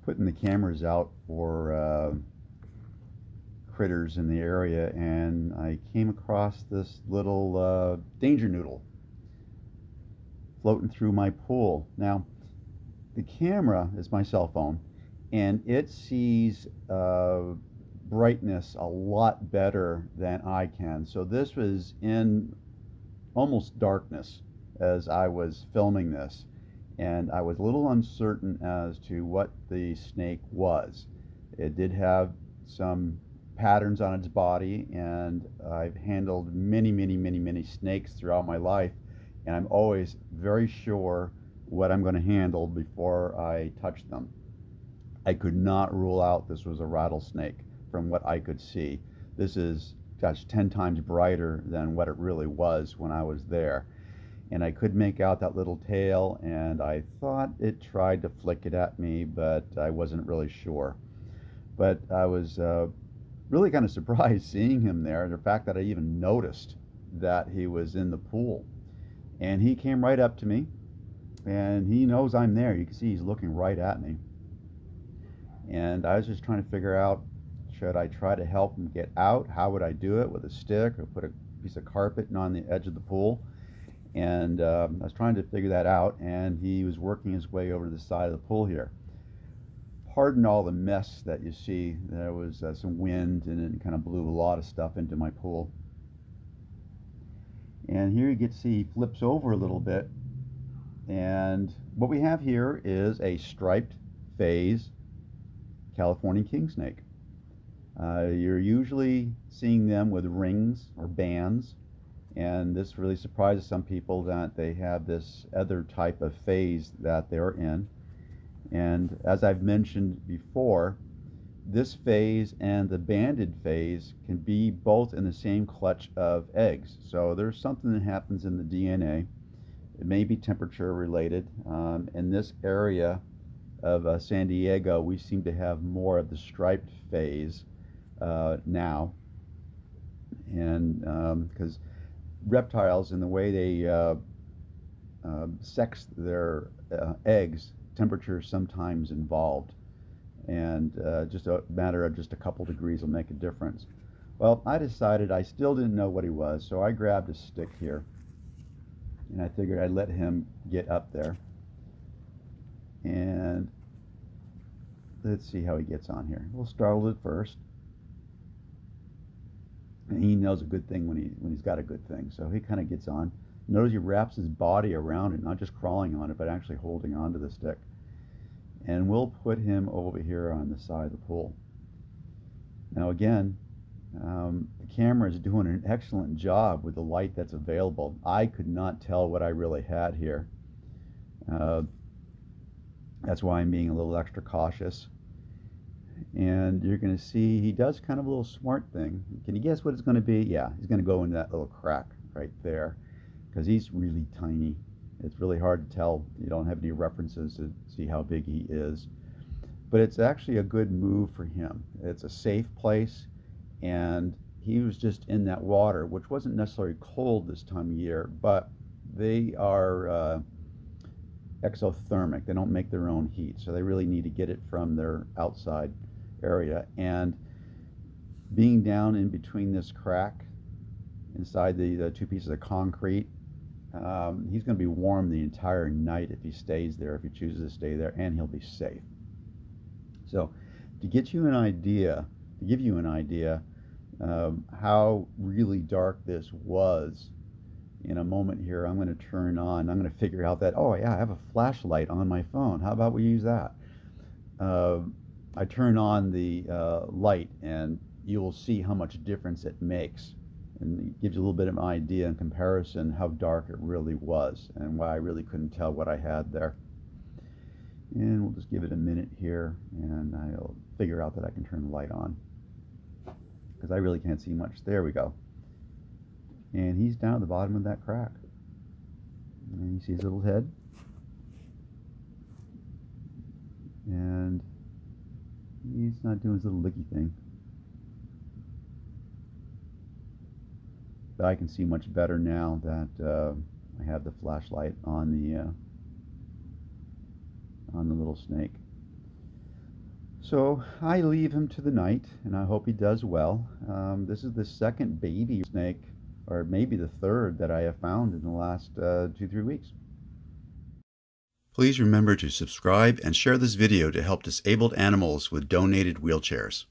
putting the cameras out for critters in the area, and I came across this little danger noodle floating through my pool. Now, the camera is my cell phone, and it sees brightness a lot better than I can. So this was in almost darkness as I was filming this, and I was a little uncertain as to what the snake was. It did have some patterns on its body, and I've handled many, many, many, many snakes throughout my life, and I'm always very sure what I'm going to handle before I touch them. I could not rule out this was a rattlesnake from what I could see. This is, gosh, 10 times brighter than what it really was when I was there. And I could make out that little tail, and I thought it tried to flick it at me, but I wasn't really sure. But I was really kind of surprised seeing him there. The fact that I even noticed that he was in the pool. And he came right up to me, and he knows I'm there. You can see he's looking right at me. And I was just trying to figure out, should I try to help him get out? How would I do it? With a stick, or put a piece of carpet on the edge of the pool? And I was trying to figure that out, and he was working his way over to the side of the pool here. Pardon all the mess that you see. There was some wind, and it kind of blew a lot of stuff into my pool. And here you get to see he flips over a little bit. And what we have here is a striped phase California king snake. You're usually seeing them with rings or bands, and this really surprises some people that they have this other type of phase that they're in. And as I've mentioned before, this phase and the banded phase can be both in the same clutch of eggs. So there's something that happens in the DNA. It may be temperature related. In this area of San Diego, we seem to have more of the striped phase now. And because reptiles, in the way they sex their eggs, temperature is sometimes involved, and just a matter of just a couple degrees will make a difference. Well, I decided I still didn't know what he was, so I grabbed a stick here, and I figured I'd let him get up there, and let's see how he gets on here. We'll startle it first, and he knows a good thing when he's got a good thing, so he kind of gets on. Notice he wraps his body around it, not just crawling on it, but actually holding onto the stick. And we'll put him over here on the side of the pool. Now again, the camera is doing an excellent job with the light that's available. I could not tell what I really had here. That's why I'm being a little extra cautious. And you're going to see he does kind of a little smart thing. Can you guess what it's going to be? Yeah, he's going to go into that little crack right there, because he's really tiny. It's really hard to tell. You don't have any references to see how big he is. But it's actually a good move for him. It's a safe place, and he was just in that water, which wasn't necessarily cold this time of year, but they are exothermic. They don't make their own heat, so they really need to get it from their outside area. And being down in between this crack inside the two pieces of concrete, he's going to be warm the entire night if he stays there, if he chooses to stay there, and he'll be safe. So to get you an idea, to give you an idea how really dark this was, in a moment here I'm going to turn on, I'm going to figure out that, oh yeah, I have a flashlight on my phone. How about we use that? I turn on the light, and you will see how much difference it makes. And it gives you a little bit of an idea in comparison how dark it really was, and why I really couldn't tell what I had there. And we'll just give it a minute here, and I'll figure out that I can turn the light on, because I really can't see much. There we go. And he's down at the bottom of that crack. And you see his little head. And he's not doing his little licky thing. But I can see much better now that I have the flashlight on the little snake. So I leave him to the night, and I hope he does well. This is the second baby snake, or maybe the third, that I have found in the last 2, 3 weeks. Please remember to subscribe and share this video to help disabled animals with donated wheelchairs.